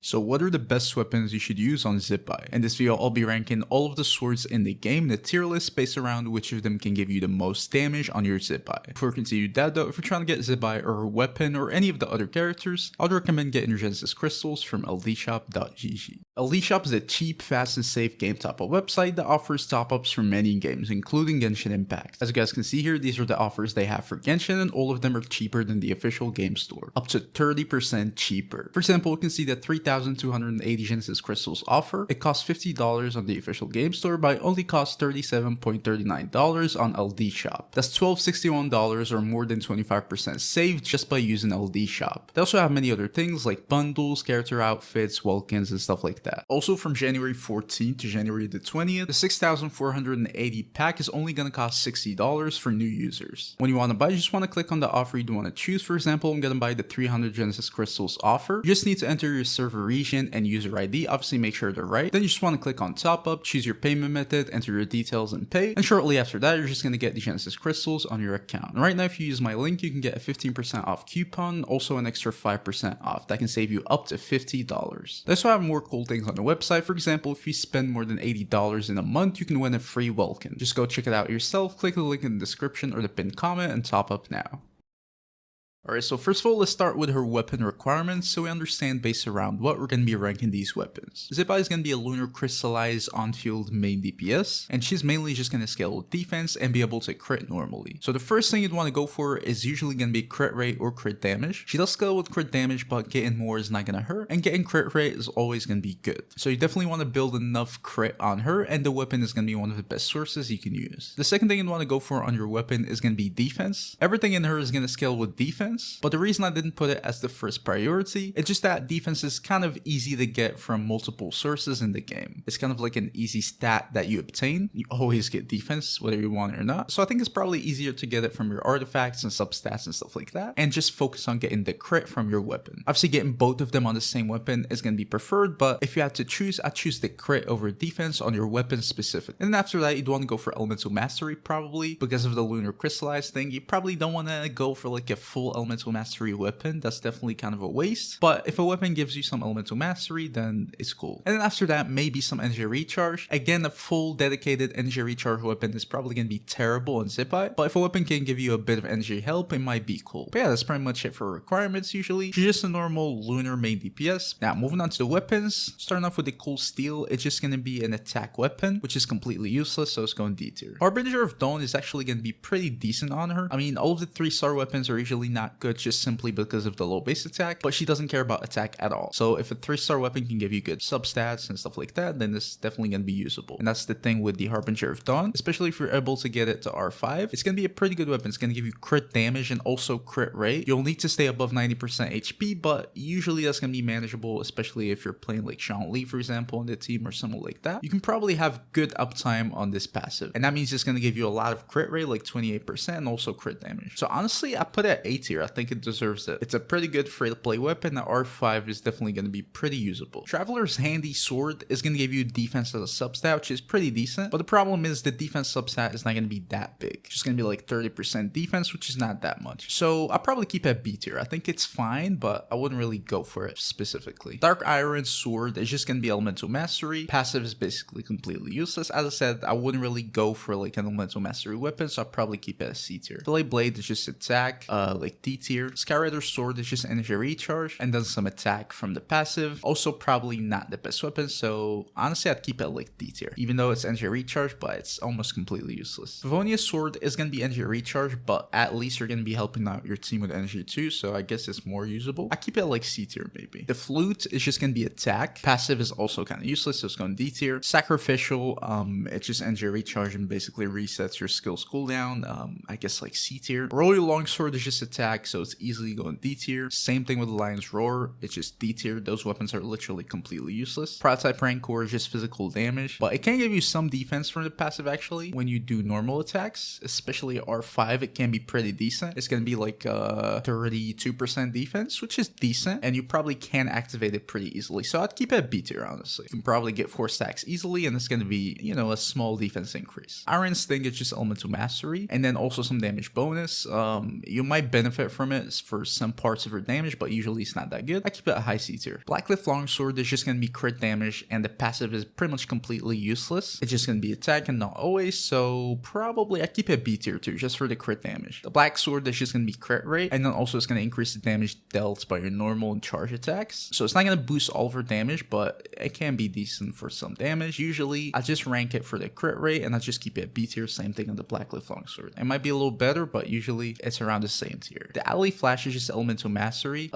So what are the best weapons you should use on Zibai? In this video, I'll be ranking all of the swords in the game in a tier list based around which of them can give you the most damage on your Zibai. Before we continue that though, if you're trying to get Zibai or a weapon or any of the other characters, I'd recommend getting your Genesis crystals from LDshop.gg. LDshop is a cheap, fast and safe game top-up website that offers top-ups for many games, including Genshin Impact. As you guys can see here, these are the offers they have for Genshin, and all of them are cheaper than the official game store, up to 30% cheaper. For example, you can see that 3,280 Genesis crystals offer. It costs $50 on the official game store, but it only costs $37.39 on LDshop. That's $12.61 or more than 25% saved just by using LDshop. They also have many other things like bundles, character outfits, Welkins, and stuff like that. Also, from January 14th to January the 20th, the 6,480 pack is only going to cost $60 for new users. When you want to buy, you just want to click on the offer you want to choose. For example, I'm going to buy the 300 Genesis crystals offer. You just need to enter your server region and user ID. Obviously, make sure they're right. Then you just want to click on top up, choose your payment method, enter your details and pay. And shortly after that, you're just going to get the Genesis crystals on your account. And right now, if you use my link, you can get a 15% off coupon, also an extra 5% off. That can save you up to $50. They also have more cool things on the website. For example, if you spend more than $80 in a month, you can win a free Welkin. Just go check it out yourself, click the link in the description or the pinned comment and top up now. Alright, so first of all, let's start with her weapon requirements so we understand based around what we're going to be ranking these weapons. Zibai is going to be a lunar crystallized on-field main DPS, and she's mainly just going to scale with defense and be able to crit normally. So the first thing you'd want to go for is usually going to be crit rate or crit damage. She does scale with crit damage, but getting more is not going to hurt, and getting crit rate is always going to be good. So you definitely want to build enough crit on her, and the weapon is going to be one of the best sources you can use. The second thing you'd want to go for on your weapon is going to be defense. Everything in her is going to scale with defense. But the reason I didn't put it as the first priority, it's just that defense is kind of easy to get from multiple sources in the game. It's kind of like an easy stat that you obtain. You always get defense, whether you want it or not. So I think it's probably easier to get it from your artifacts and substats and stuff like that, and just focus on getting the crit from your weapon. Obviously, getting both of them on the same weapon is going to be preferred, but if you had to choose, I'd choose the crit over defense on your weapon specifically. And then after that, you'd want to go for elemental mastery probably, because of the lunar crystallized thing. You probably don't want to go for like a full elemental mastery weapon. That's definitely kind of a waste, but if a weapon gives you some elemental mastery, then it's cool. And then after that, maybe some energy recharge. Again, a full dedicated energy recharge weapon is probably going to be terrible in Zibai, but if a weapon can give you a bit of energy help, it might be cool. But yeah, that's pretty much it for requirements usually. She's just a normal lunar main DPS. Now moving on to the weapons, starting off with the cool steel, it's just going to be an attack weapon, which is completely useless, so it's going D tier. Harbinger of Dawn is actually going to be pretty decent on her. I mean, all of the 3-star weapons are usually not good just simply because of the low base attack, but she doesn't care about attack at all. So if a 3-star weapon can give you good substats and stuff like that, then it's definitely going to be usable. And that's the thing with the Harbinger of Dawn, especially if you're able to get it to R5. It's going to be a pretty good weapon. It's going to give you crit damage and also crit rate. You'll need to stay above 90% HP, but usually that's going to be manageable, especially if you're playing like Sean Lee, for example, in the team or someone like that. You can probably have good uptime on this passive, and that means it's going to give you a lot of crit rate, like 28%, and also crit damage. So honestly, I put it at A tier. I think it deserves it. It's a pretty good free-to-play weapon. At R5 is definitely going to be pretty usable. Traveler's Handy Sword is going to give you defense as a substat, which is pretty decent, but the problem is the defense substat is not going to be that big. It's just going to be like 30% defense, which is not that much. So I'll probably keep it at B tier. I think it's fine, but I wouldn't really go for it specifically. Dark Iron Sword is just going to be elemental mastery. Passive is basically completely useless. As I said, I wouldn't really go for like an elemental mastery weapon, so I'll probably keep it as C tier. Delay Blade is just attack, like D tier. Skyrider Sword is just energy recharge and then some attack from the passive. Also probably not the best weapon, so honestly I'd keep it like D tier, even though it's energy recharge, but it's almost completely useless. Favonia's Sword is going to be energy recharge, but at least you're going to be helping out your team with energy too, so I guess it's more usable. I keep it like C tier maybe. The Flute is just going to be attack. Passive is also kind of useless, so it's going D tier. Sacrificial, it's just energy recharge and basically resets your skills cooldown. I guess like C tier. Royal Longsword is just attack, so it's easily going D tier. Same thing with the Lion's Roar, it's just D tier. Those weapons are literally completely useless. Prototype Rancor is just physical damage, but it can give you some defense from the passive actually when you do normal attacks, especially R5. It can be pretty decent. It's going to be like 32% defense, which is decent, and you probably can activate it pretty easily. So I'd keep it at B tier honestly. You can probably get 4 stacks easily, and it's going to be, you know, a small defense increase. Iron Sting is just elemental mastery, and then also some damage bonus. You might benefit benefit from it for some parts of her damage, but usually it's not that good. I keep it a high C tier. Blackcliff Longsword is just gonna be crit damage, and the passive is pretty much completely useless. It's just gonna be attack and not always, so probably I keep it B tier too, just for the crit damage. The Black Sword is just gonna be crit rate, and then also it's gonna increase the damage dealt by your normal and charge attacks. So it's not gonna boost all of her damage, but it can be decent for some damage. Usually I just rank it for the crit rate, and I just keep it B tier. Same thing on the Blackcliff Longsword. It might be a little better, but usually it's around the same tier. The Ally Flash is just elemental mastery.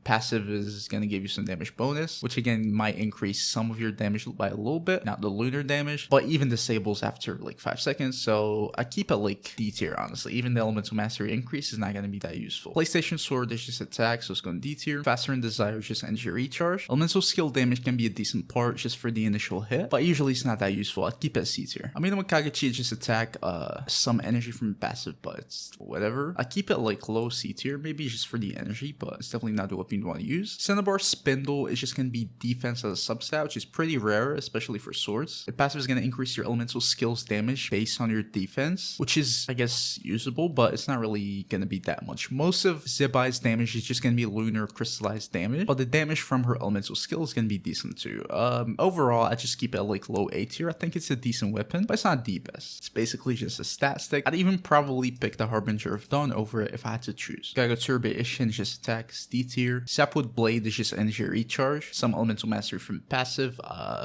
Passive is gonna give you some damage bonus, which again might increase some of your damage by a little bit, not the lunar damage, but even disables after like 5 seconds. So I keep it like D tier, honestly. Even the elemental mastery increase is not gonna be that useful. PlayStation Sword is just attack, so it's going D tier. Faster and Desire is just energy recharge. Elemental skill damage can be a decent part just for the initial hit, but usually it's not that useful. I keep it C tier. I mean, with Kagachi is just attack, some energy from passive, but it's whatever. I keep it like low C tier, maybe just for the energy, but it's definitely not the weapon you want to use. Cinnabar Spindle is just going to be defense as a substat, which is pretty rare, especially for swords. The passive is going to increase your elemental skills damage based on your defense, which is, I guess, usable, but it's not really going to be that much. Most of Zibai's damage is just going to be lunar crystallized damage, but the damage from her elemental skill is going to be decent too. Overall, I just keep it at like low A tier. I think it's a decent weapon, but it's not the best. It's basically just a stat stick. I'd even probably pick the Harbinger of Dawn over it if I had to choose. Gaga Turbo Ishin is just attacks, D tier. Sapwood Blade is just energy recharge. Some elemental mastery from passive,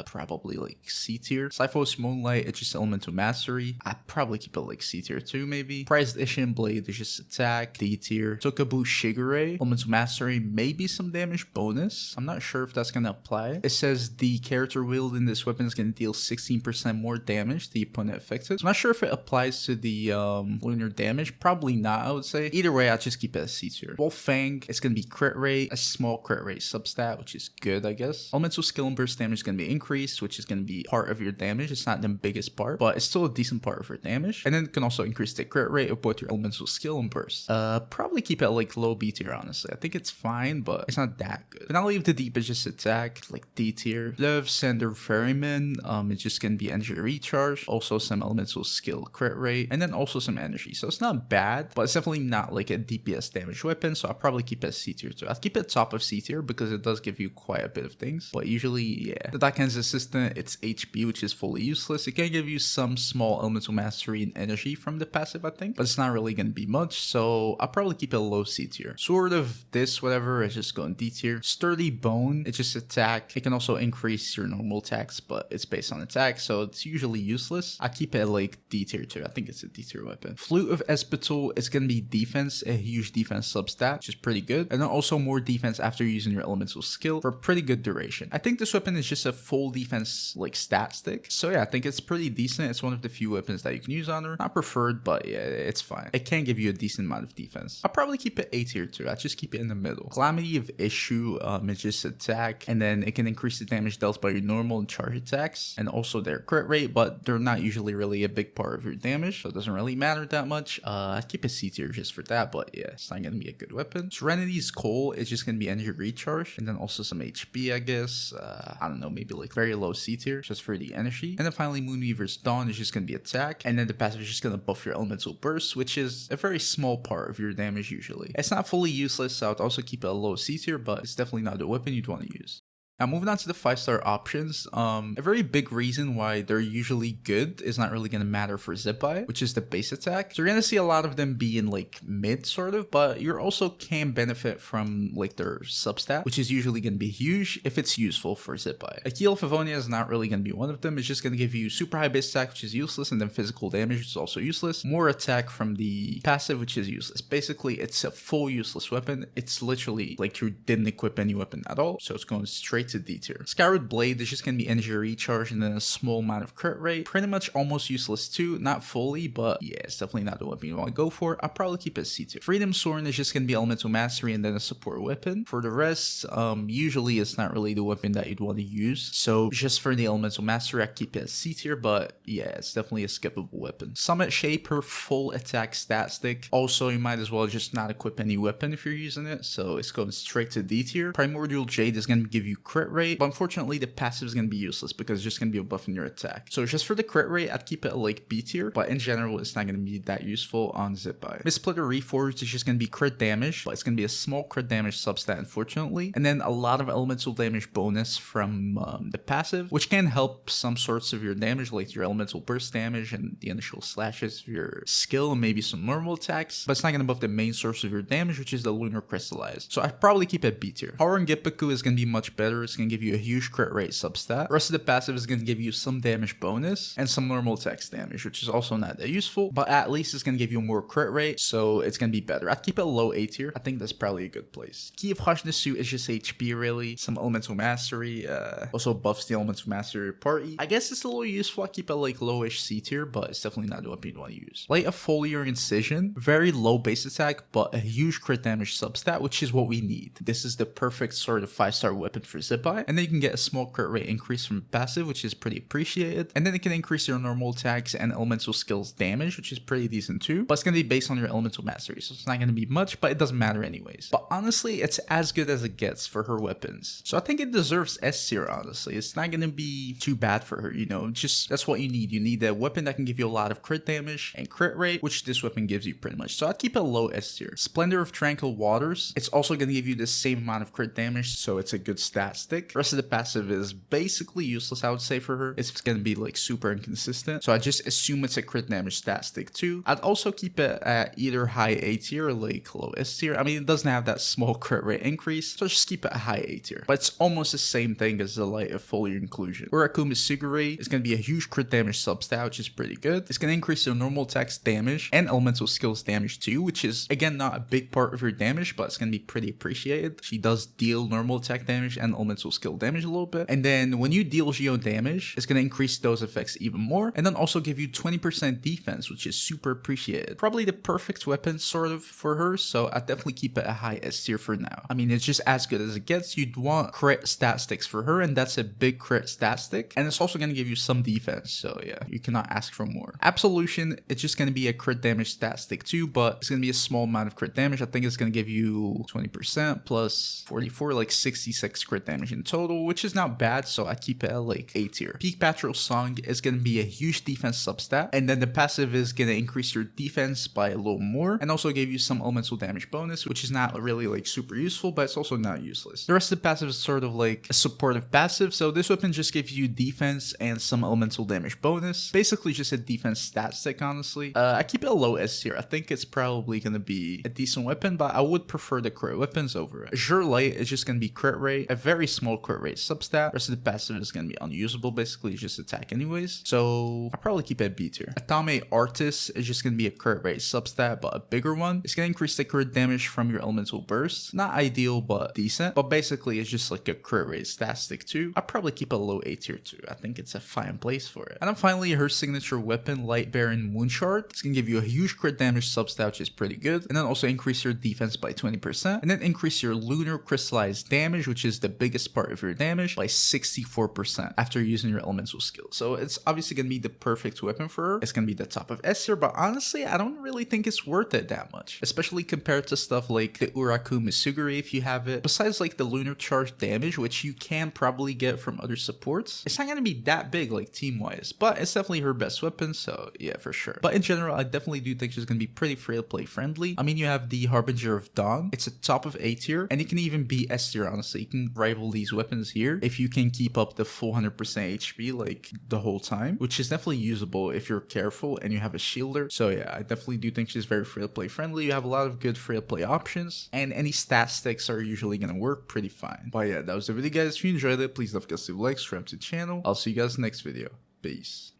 probably like C tier. Sipho's Moonlight is just elemental mastery. I'd probably keep it like C tier too, maybe. Prized Ishin Blade is just attack, D tier. Tokabu Shigure, elemental mastery, maybe some damage bonus. I'm not sure if that's gonna apply. It says the character wielding this weapon is gonna deal 16% more damage to the opponent affected. So I'm not sure if it applies to the lunar damage. Probably not, I would say. Either way, I'll just keep it as C tier. Wolf Fang, it's gonna be crit rate, a small crit rate substat, which is good, I guess. Elemental skill and burst damage is gonna be increased, which is gonna be part of your damage. It's not the biggest part, but it's still a decent part of your damage. And then it can also increase the crit rate of both your elemental skill and burst. Probably keep it like low B tier, honestly. I think it's fine, but it's not that good. Finale of the Deep is just attack, like D tier. Love Sender Ferryman, it's just gonna be energy recharge, also some elemental skill crit rate, and then also some energy. So it's not bad, but it's definitely not like a DPS damage weapon, so I'll probably keep it as C tier too. I'll keep it top of C tier because it does give you quite a bit of things, but usually, yeah. The Daken's Assistant, it's HP, which is fully useless. It can give you some small elemental mastery and energy from the passive, I think, but it's not really gonna be much, so I'll probably keep it low C tier. Sword of this, whatever, is just going D tier. Sturdy Bone, it's just attack. It can also increase your normal attacks, but it's based on attack, so it's usually useless. I keep it like D tier too. I think it's a D tier weapon. Flute of Espetal, it's gonna be defense, a huge defense substat, which is pretty good, and then also more defense after using your elemental skill for a pretty good duration. I think this weapon is just a full defense like stat stick, so yeah, I think it's pretty decent. It's one of the few weapons that you can use on her. Not preferred, but yeah, it's fine. It can give you a decent amount of defense. I'll probably keep it A tier too. I just keep it in the middle. Calamity of Issue, it's just attack, and then it can increase the damage dealt by your normal and charge attacks, and also their crit rate, but they're not usually really a big part of your damage, so it doesn't really matter that much. I keep it C tier just for that, but yeah, it's not gonna be a good weapon. Serenity's Coal is just gonna be energy recharge, and then also some HP, I guess. I don't know, maybe like very low C tier just for the energy. And then finally, Moonweaver's Dawn is just gonna be attack, and then the passive is just gonna buff your elemental burst, which is a very small part of your damage usually. It's not fully useless, so I'd also keep it a low C tier, but it's definitely not the weapon you'd want to use. Now moving on to the 5-star options, a very big reason why they're usually good is not really going to matter for Zibai, which is the base attack. So you're going to see a lot of them be in like mid sort of, but you also can benefit from like their substat, which is usually going to be huge if it's useful for Zibai. Akil Favonia is not really going to be one of them. It's just going to give you super high base attack, which is useless, and then physical damage, which is also useless. More attack from the passive, which is useless. Basically, it's a full useless weapon. It's literally like you didn't equip any weapon at all, so it's going straight to D tier. Skyward Blade is just gonna be energy recharge and then a small amount of crit rate. Pretty much almost useless too, not fully, but yeah, it's definitely not the weapon you want to go for. I'll probably keep it C tier. Freedom Sword is just gonna be elemental mastery and then a support weapon. For the rest, usually it's not really the weapon that you'd want to use. So just for the elemental mastery, I keep it as C tier, but yeah, it's definitely a skippable weapon. Summit Shaper, full attack stat stick. Also, you might as well just not equip any weapon if you're using it, so it's going straight to D tier. Primordial Jade is gonna give you crit crit rate, but unfortunately the passive is going to be useless because it's just going to be a buff in your attack. So just for the crit rate, I'd keep it at like B tier, but in general it's not going to be that useful on Zibai. Missplitter Reforged is just going to be crit damage, but it's going to be a small crit damage substat unfortunately, and then a lot of elemental damage bonus from the passive, which can help some sorts of your damage like your elemental burst damage and the initial slashes of your skill and maybe some normal attacks, but it's not going to buff the main source of your damage, which is the lunar crystallized. So I'd probably keep it B tier. Power and Gippaku is going to be much better. It's going to give you a huge crit rate substat. The rest of the passive is going to give you some damage bonus and some normal attacks damage, which is also not that useful, but at least it's going to give you more crit rate, so it's going to be better. I'd keep it low A tier. I think that's probably a good place. Key of Harshness Suit is just HP really, some elemental mastery, also buffs the elemental mastery party. I guess it's a little useful. I keep it like lowish C tier, but it's definitely not the weapon you want to use. Light of Foliar Incision, very low base attack, but a huge crit damage substat, which is what we need. This is the perfect sort of 5-star weapon for Zibai, and then you can get a small crit rate increase from passive, which is pretty appreciated, and then it can increase your normal attacks and elemental skills damage, which is pretty decent too, but it's going to be based on your elemental mastery, so it's not going to be much, but it doesn't matter anyways. But honestly, it's as good as it gets for her weapons, so I think it deserves S tier. Honestly, it's not going to be too bad for her, you know, just that's what you need. You need a weapon that can give you a lot of crit damage and crit rate, which this weapon gives you pretty much, so I'd keep it low S tier. Splendor of Tranquil Waters, it's also going to give you the same amount of crit damage, so it's a good stat stick. The rest of the passive is basically useless, I would say, for her. It's going to be like super inconsistent, so I just assume it's a crit damage stat stick too. I'd also keep it at either high A tier or like low S tier. I mean, it doesn't have that small crit rate increase, so just keep it at high A tier, but it's almost the same thing as the Light of Foliar Inclusion. Uraku Misugure is going to be a huge crit damage substat, which is pretty good. It's going to increase your normal attacks damage and elemental skills damage too, which is again not a big part of your damage, but it's going to be pretty appreciated. She does deal normal attack damage and elemental skill damage a little bit, and then when you deal geo damage, it's going to increase those effects even more, and then also give you 20% defense, which is super appreciated. Probably the perfect weapon sort of for her, so I definitely keep it a high S tier for now. I mean, it's just as good as it gets. You'd want crit stat sticks for her, and that's a big crit stat stick, and it's also going to give you some defense, so yeah, you cannot ask for more. Absolution, it's just going to be a crit damage stat stick too, but it's going to be a small amount of crit damage. I think it's going to give you 20% plus 44, like 66 crit damage in total, which is not bad, so I keep it at like A tier. Peak Patrol Song is going to be a huge defense substat, and then the passive is going to increase your defense by a little more, and also give you some elemental damage bonus, which is not really like super useful, but it's also not useless. The rest of the passive is sort of like a supportive passive, so this weapon just gives you defense and some elemental damage bonus. Basically just a defense stat stick, honestly. I keep it a low S tier. I think it's probably going to be a decent weapon, but I would prefer the crit weapons over it. Azure Light is just going to be crit rate, a very small crit rate substat. The rest of the passive is going to be unusable, basically just attack anyways, so I'll probably keep it at B tier. Atame Artist is just going to be a crit rate substat, but a bigger one. It's going to increase the crit damage from your elemental burst. Not ideal, but decent, but basically it's just like a crit rate stat stick too. I'll probably keep a low A tier too. I think it's a fine place for it. And then finally, her signature weapon, Light Baron Moonshard. It's going to give you a huge crit damage substat, which is pretty good, and then also increase your defense by 20%, and then increase your lunar crystallized damage, which is the biggest part of your damage, by 64% after using your elemental skill. So it's obviously going to be the perfect weapon for her. It's going to be the top of S tier, but honestly, I don't really think it's worth it that much, especially compared to stuff like the Uraku Misugure if you have it. Besides like the lunar charge damage, which you can probably get from other supports, it's not going to be that big like team wise, but it's definitely her best weapon, so yeah, for sure. But in general, I definitely do think she's going to be pretty free to play friendly. I mean, you have the Harbinger of Dawn. It's a top of A tier, and it can even be S tier, honestly. You can rival these weapons here if you can keep up the full 100% HP like the whole time, which is definitely usable if you're careful and you have a shielder. So yeah, I definitely do think she's very free to play friendly. You have a lot of good free to play options, and any stat sticks are usually going to work pretty fine. But yeah, that was the video, guys. If you enjoyed it, please don't forget to leave a like, subscribe to the channel. I'll see you guys next video. Peace.